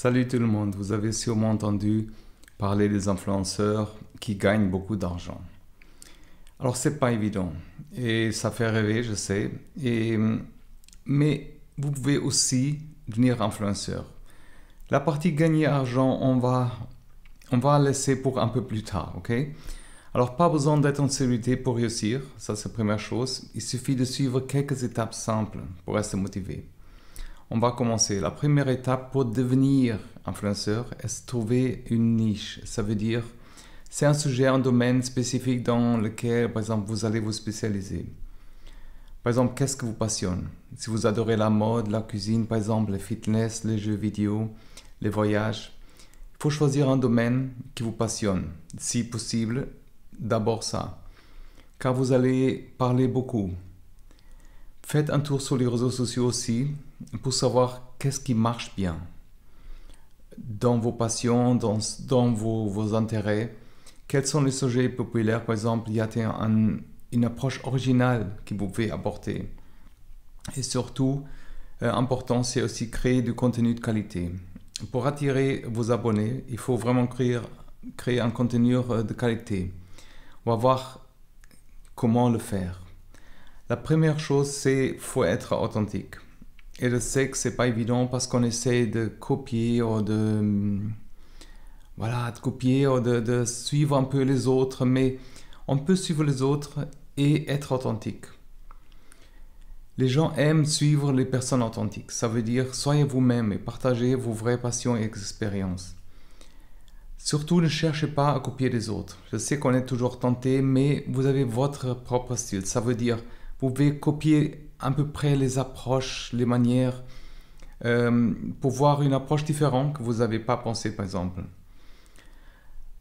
Salut tout le monde, vous avez sûrement entendu parler des influenceurs qui gagnent beaucoup d'argent. Alors c'est pas évident et ça fait rêver, je sais, mais vous pouvez aussi devenir influenceur. La partie gagner argent, on va la laisser pour un peu plus tard, ok? Alors pas besoin d'être en célébrité pour réussir, ça c'est la première chose. Il suffit de suivre quelques étapes simples pour rester motivé. On va commencer. La première étape pour devenir influenceur est de trouver une niche. Ça veut dire, c'est un sujet, un domaine spécifique dans lequel, par exemple, vous allez vous spécialiser. Par exemple, qu'est-ce qui vous passionne? Si vous adorez la mode, la cuisine, par exemple, le fitness, les jeux vidéo, les voyages, il faut choisir un domaine qui vous passionne. Si possible, d'abord ça. Car vous allez parler beaucoup. Faites un tour sur les réseaux sociaux aussi pour savoir qu'est-ce qui marche bien dans vos passions, dans vos intérêts. Quels sont les sujets populaires, par exemple, il y a une approche originale que vous pouvez apporter. Et surtout, important, c'est aussi créer du contenu de qualité. Pour attirer vos abonnés, il faut vraiment créer un contenu de qualité. On va voir comment le faire. La première chose, c'est qu'il faut être authentique. Et je sais que ce n'est pas évident parce qu'on essaie de copier ou de suivre un peu les autres, mais on peut suivre les autres et être authentique. Les gens aiment suivre les personnes authentiques. Ça veut dire, soyez vous-même et partagez vos vraies passions et expériences. Surtout, ne cherchez pas à copier les autres. Je sais qu'on est toujours tenté, mais vous avez votre propre style. Ça veut dire, vous pouvez copier à peu près les approches, les manières, pour voir une approche différente que vous n'avez pas pensé, par exemple.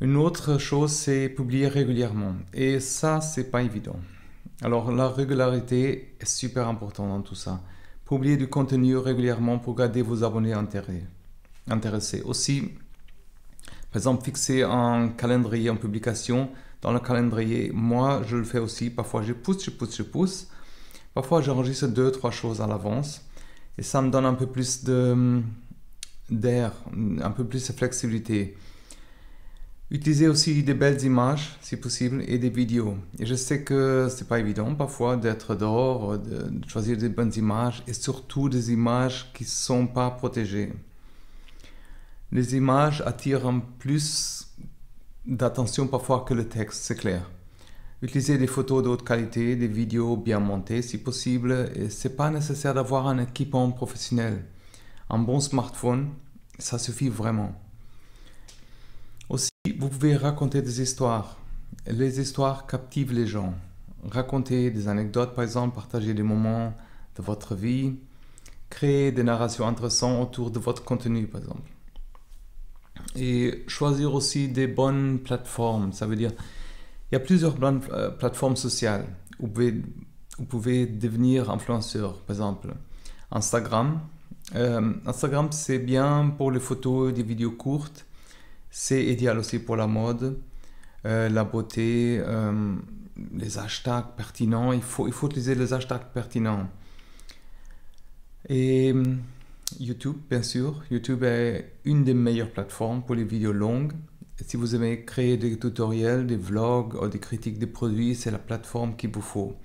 Une autre chose, c'est publier régulièrement. Et ça, c'est pas évident. Alors, la régularité est super importante dans tout ça. Publier du contenu régulièrement pour garder vos abonnés intéressés. Aussi, par exemple, fixer un calendrier en publication. Dans le calendrier, moi, je le fais aussi. Parfois, je pousse. Parfois, j'enregistre 2-3 choses à l'avance. Et ça me donne un peu plus d'air, un peu plus de flexibilité. Utilisez aussi des belles images, si possible, et des vidéos. Et je sais que c'est pas évident, parfois, d'être dehors, de choisir des bonnes images, et surtout des images qui ne sont pas protégées. Les images attirent un plus d'attention parfois que le texte, c'est clair. Utilisez des photos de haute qualité, des vidéos bien montées si possible. Et ce n'est pas nécessaire d'avoir un équipement professionnel. Un bon smartphone, ça suffit vraiment. Aussi, vous pouvez raconter des histoires. Les histoires captivent les gens. Racontez des anecdotes par exemple, partagez des moments de votre vie. Créez des narrations intéressantes autour de votre contenu par exemple. Et choisir aussi des bonnes plateformes, ça veut dire il y a plusieurs plateformes sociales où vous pouvez devenir influenceur, par exemple. Instagram. Instagram, c'est bien pour les photos et des vidéos courtes. C'est idéal aussi pour la mode, la beauté, les hashtags pertinents. Il faut utiliser les hashtags pertinents. Et YouTube, bien sûr. YouTube est une des meilleures plateformes pour les vidéos longues. Si vous aimez créer des tutoriels, des vlogs ou des critiques des produits, c'est la plateforme qu'il vous faut.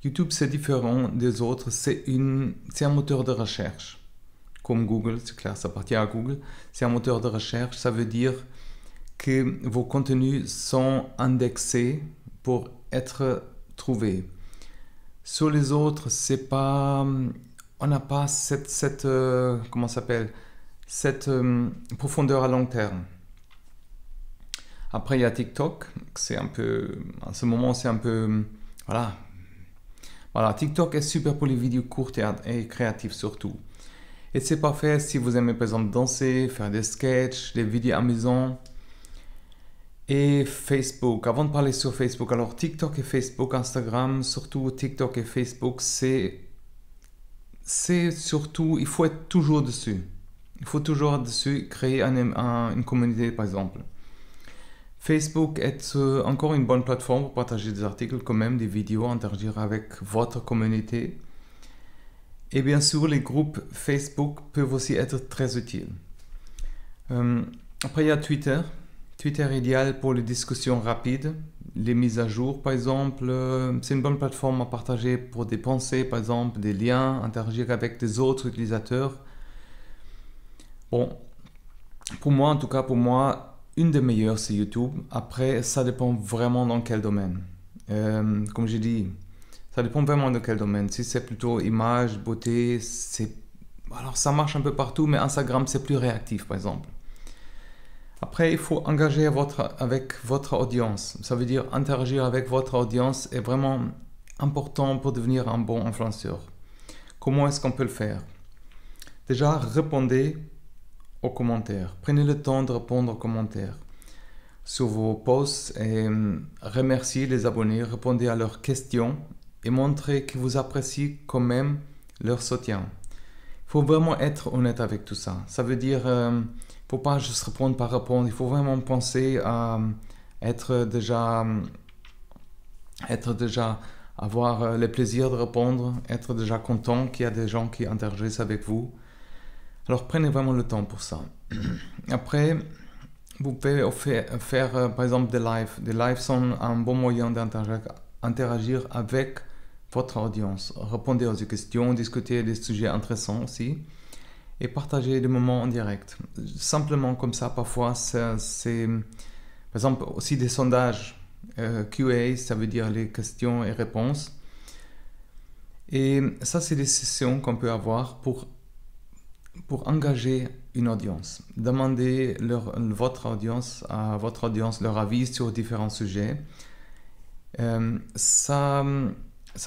YouTube, c'est différent des autres. C'est un moteur de recherche. Comme Google, c'est clair, ça appartient à Google. C'est un moteur de recherche. Ça veut dire que vos contenus sont indexés pour être trouvés. Sur les autres, c'est pas... On n'a pas cette profondeur à long terme. Après, il y a TikTok. C'est un peu, en ce moment, c'est un peu, voilà. TikTok est super pour les vidéos courtes et créatives surtout. Et c'est parfait si vous aimez par exemple danser, faire des sketchs, des vidéos amusantes. Et Facebook. Avant de parler sur Facebook, alors TikTok et Facebook, Instagram, surtout TikTok et Facebook, c'est surtout, il faut être toujours dessus. Il faut toujours être dessus, créer une communauté par exemple. Facebook est encore une bonne plateforme pour partager des articles quand même, des vidéos, interagir avec votre communauté. Et bien sûr, les groupes Facebook peuvent aussi être très utiles. Après, il y a Twitter. Twitter est idéal pour les discussions rapides, les mises à jour par exemple. C'est une bonne plateforme à partager pour des pensées par exemple, des liens, interagir avec des autres utilisateurs. Bon, pour moi en tout cas, une des meilleures c'est YouTube. Après, ça dépend vraiment dans quel domaine. Comme j'ai dit, ça dépend vraiment de quel domaine. Si c'est plutôt image, beauté, alors ça marche un peu partout, mais Instagram c'est plus réactif par exemple. Après, il faut engager avec votre audience. Ça veut dire interagir avec votre audience est vraiment important pour devenir un bon influenceur. Comment est-ce qu'on peut le faire? Déjà, répondez aux commentaires. Prenez le temps de répondre aux commentaires sur vos posts et remerciez les abonnés, répondez à leurs questions et montrez que vous appréciez quand même leur soutien. Il faut vraiment être honnête avec tout ça. Ça veut dire, faut pas juste répondre par répondre. Il faut vraiment penser à être déjà avoir le plaisir de répondre, être déjà content qu'il y a des gens qui interagissent avec vous. Alors prenez vraiment le temps pour ça. Après, vous pouvez faire par exemple des lives. Des lives sont un bon moyen d'interagir avec votre audience. Répondez aux questions, discuter des sujets intéressants aussi et partager des moments en direct. Simplement comme ça, parfois, c'est par exemple aussi des sondages QA, ça veut dire les questions et réponses. Et ça, c'est des sessions qu'on peut avoir pour engager une audience. Demandez à votre audience leur avis sur différents sujets. Ça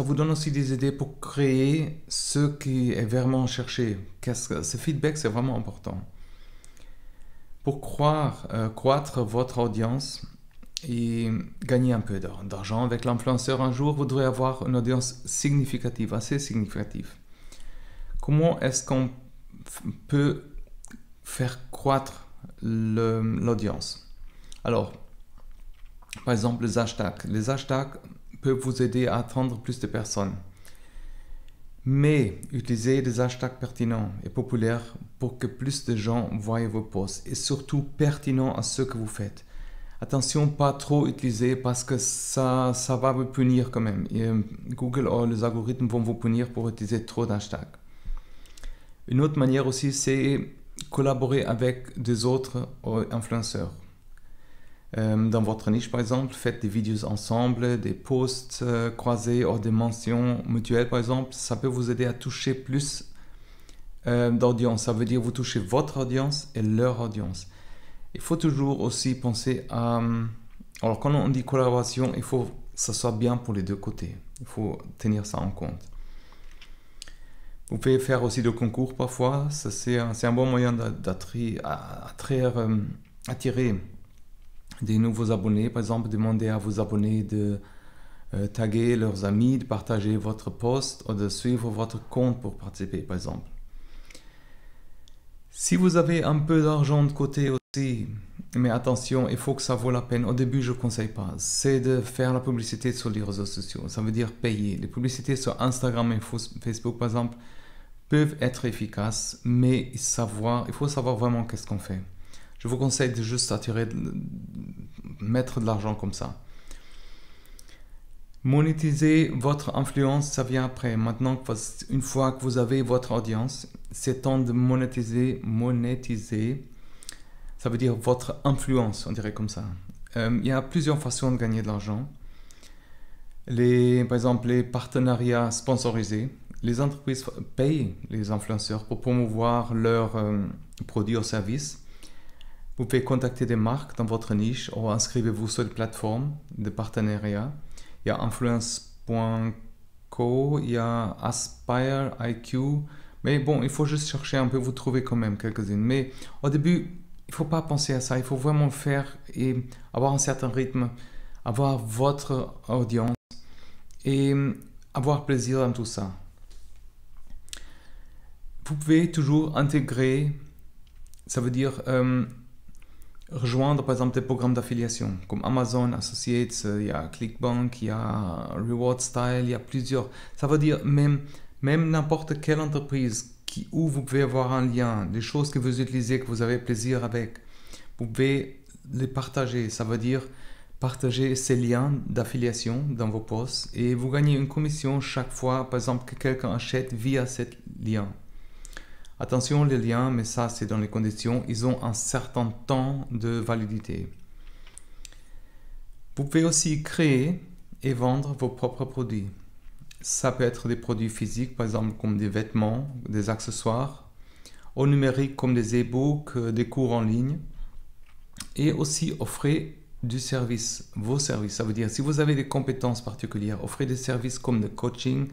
vous donne aussi des idées pour créer ce qui est vraiment cherché. Ce feedback, c'est vraiment important. Pour croître votre audience et gagner un peu d'argent avec l'influenceur un jour, vous devrez avoir une audience significative, assez significative. Comment est-ce qu'on peut faire croître l'audience? Alors, par exemple, les hashtags. Les hashtags peuvent vous aider à atteindre plus de personnes. Mais utilisez des hashtags pertinents et populaires pour que plus de gens voient vos posts et surtout pertinents à ce que vous faites. Attention, pas trop utiliser parce que ça va vous punir quand même. Et Google ou les algorithmes vont vous punir pour utiliser trop d'hashtags. Une autre manière aussi, c'est collaborer avec des autres influenceurs. Dans votre niche, par exemple, faites des vidéos ensemble, des posts croisés ou des mentions mutuelles, par exemple. Ça peut vous aider à toucher plus d'audience. Ça veut dire vous touchez votre audience et leur audience. Il faut toujours aussi penser à... Alors, quand on dit collaboration, il faut que ça soit bien pour les deux côtés. Il faut tenir ça en compte. Vous pouvez faire aussi des concours parfois. C'est un bon moyen d'attirer des nouveaux abonnés. Par exemple, demandez à vos abonnés de taguer leurs amis, de partager votre post ou de suivre votre compte pour participer, par exemple. Si vous avez un peu d'argent de côté aussi, mais attention, il faut que ça vaut la peine. Au début, je ne conseille pas. C'est de faire la publicité sur les réseaux sociaux. Ça veut dire payer. Les publicités sur Instagram et Facebook, par exemple, peuvent être efficaces, mais il faut savoir vraiment qu'est-ce qu'on fait. Je vous conseille de juste mettre de l'argent comme ça. Monétiser votre influence, ça vient après. Maintenant, une fois que vous avez votre audience, c'est temps de monétiser. Ça veut dire votre influence, on dirait comme ça. Il y a plusieurs façons de gagner de l'argent. Par exemple, les partenariats sponsorisés. Les entreprises payent les influenceurs pour promouvoir leurs produits ou services. Vous pouvez contacter des marques dans votre niche ou inscrivez-vous sur des plateformes de partenariat. Il y a influence.co, il y a Aspire, IQ. Mais bon, il faut juste chercher un peu, vous trouvez quand même quelques-unes. Mais au début, il ne faut pas penser à ça. Il faut vraiment faire et avoir un certain rythme, avoir votre audience et avoir plaisir dans tout ça. Vous pouvez toujours intégrer, ça veut dire rejoindre par exemple des programmes d'affiliation comme Amazon Associates, il y a Clickbank, il y a Reward Style, il y a plusieurs. Ça veut dire même n'importe quelle entreprise où vous pouvez avoir un lien, des choses que vous utilisez, que vous avez plaisir avec, vous pouvez les partager. Ça veut dire partager ces liens d'affiliation dans vos posts et vous gagnez une commission chaque fois, par exemple, que quelqu'un achète via ce lien. Attention, les liens, mais ça c'est dans les conditions, ils ont un certain temps de validité. Vous pouvez aussi créer et vendre vos propres produits. Ça peut être des produits physiques, par exemple comme des vêtements, des accessoires, au numérique comme des e-books, des cours en ligne, et aussi offrir du service, vos services. Ça veut dire si vous avez des compétences particulières, offrez des services comme le coaching,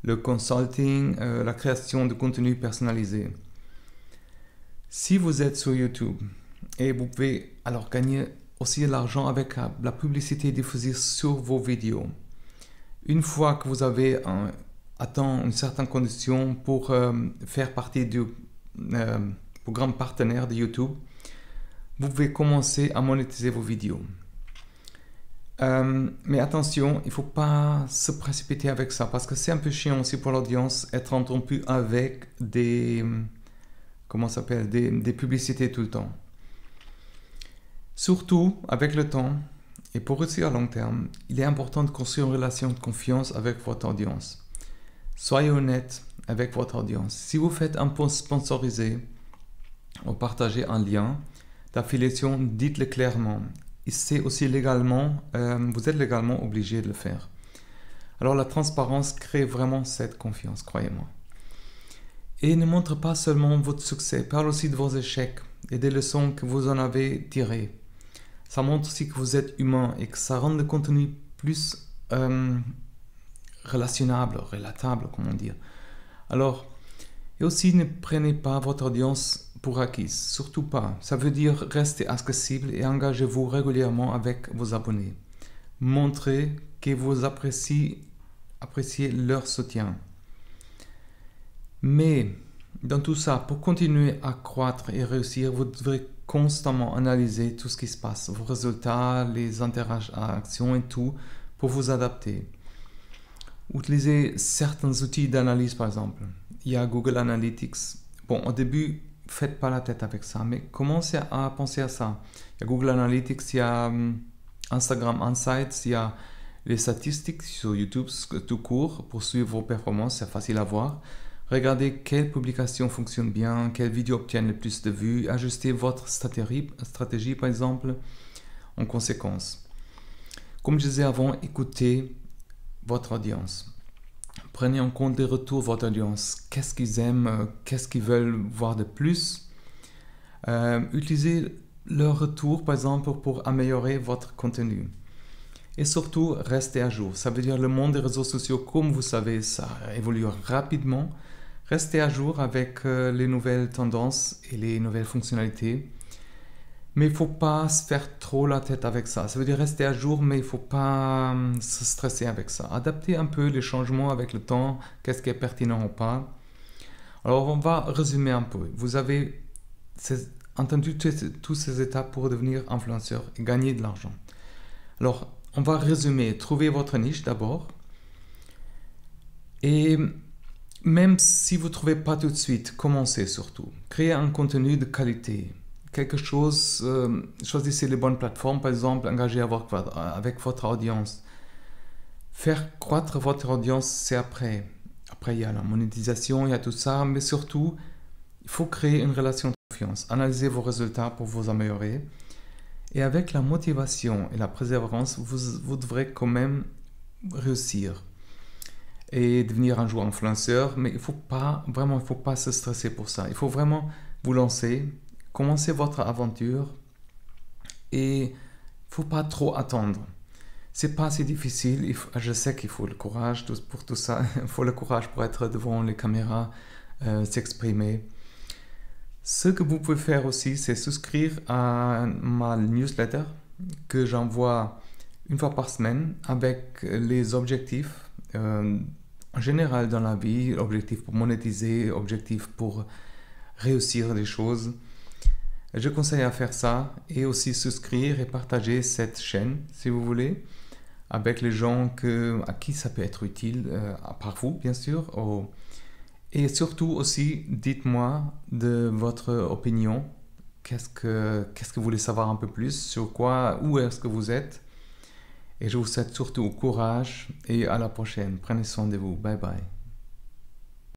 le consulting, la création de contenu personnalisé. Si vous êtes sur YouTube et vous pouvez alors gagner aussi de l'argent avec la publicité diffusée sur vos vidéos. Une fois que vous avez atteint une certaine condition pour faire partie du programme partenaire de YouTube, vous pouvez commencer à monétiser vos vidéos. Mais attention, il ne faut pas se précipiter avec ça parce que c'est un peu chiant aussi pour l'audience être interrompu avec des publicités tout le temps. Surtout avec le temps et pour réussir à long terme, il est important de construire une relation de confiance avec votre audience. Soyez honnête avec votre audience. Si vous faites un post sponsorisé ou partagez un lien d'affiliation, dites-le clairement. Et c'est aussi légalement, vous êtes légalement obligé de le faire. Alors la transparence crée vraiment cette confiance, croyez-moi. Et ne montre pas seulement votre succès, parle aussi de vos échecs et des leçons que vous en avez tirées. Ça montre aussi que vous êtes humain et que ça rend le contenu plus relationnable, relatable, comment dire. Alors, et aussi ne prenez pas votre audience pour acquise, surtout pas. Ça veut dire rester accessible et engagez-vous régulièrement avec vos abonnés. Montrez que vous appréciez leur soutien. Mais dans tout ça, pour continuer à croître et réussir, vous devrez constamment analyser tout ce qui se passe, vos résultats, les interactions et tout, pour vous adapter. Utilisez certains outils d'analyse par exemple. Il y a Google Analytics. Bon, au début, faites pas la tête avec ça, mais commencez à penser à ça. Il y a Google Analytics, il y a Instagram Insights, il y a les statistiques sur YouTube tout court pour suivre vos performances, c'est facile à voir. Regardez quelles publications fonctionnent bien, quelles vidéos obtiennent le plus de vues, ajustez votre stratégie par exemple en conséquence. Comme je disais avant, écoutez votre audience. Prenez en compte les retours de votre audience. Qu'est-ce qu'ils aiment, qu'est-ce qu'ils veulent voir de plus. Utilisez leurs retours par exemple pour améliorer votre contenu. Et surtout, restez à jour. Ça veut dire le monde des réseaux sociaux, comme vous savez, ça évolue rapidement. Restez à jour avec les nouvelles tendances et les nouvelles fonctionnalités. Mais il ne faut pas se faire trop la tête avec ça. Ça veut dire rester à jour, mais il ne faut pas se stresser avec ça. Adaptez un peu les changements avec le temps, qu'est-ce qui est pertinent ou pas. Alors, on va résumer un peu. Vous avez entendu toutes ces étapes pour devenir influenceur et gagner de l'argent. Alors, on va résumer. Trouvez votre niche d'abord. Et même si vous ne trouvez pas tout de suite, commencez surtout. Créez un contenu de qualité. Quelque chose, choisissez les bonnes plateformes, par exemple, engagez avec votre audience. Faire croître votre audience, c'est après. Après, il y a la monétisation, il y a tout ça, mais surtout, il faut créer une relation de confiance. Analysez vos résultats pour vous améliorer. Et avec la motivation et la persévérance, vous devrez quand même réussir et devenir un jour influenceur, mais il ne faut pas se stresser pour ça. Il faut vraiment vous lancer, commencer votre aventure et il ne faut pas trop attendre. C'est pas si difficile, je sais qu'il faut le courage pour tout ça, il faut le courage pour être devant les caméras, s'exprimer. Ce que vous pouvez faire aussi, c'est souscrire à ma newsletter que j'envoie une fois par semaine avec les objectifs en général dans la vie, objectifs pour monétiser, objectifs pour réussir des choses. Je conseille à faire ça et aussi souscrire et partager cette chaîne, si vous voulez, avec les gens à qui ça peut être utile, à part vous, bien sûr. Et surtout aussi, dites-moi de votre opinion. Qu'est-ce que vous voulez savoir un peu plus sur quoi, où est-ce que vous êtes? Et je vous souhaite surtout courage et à la prochaine. Prenez soin de vous. Bye bye.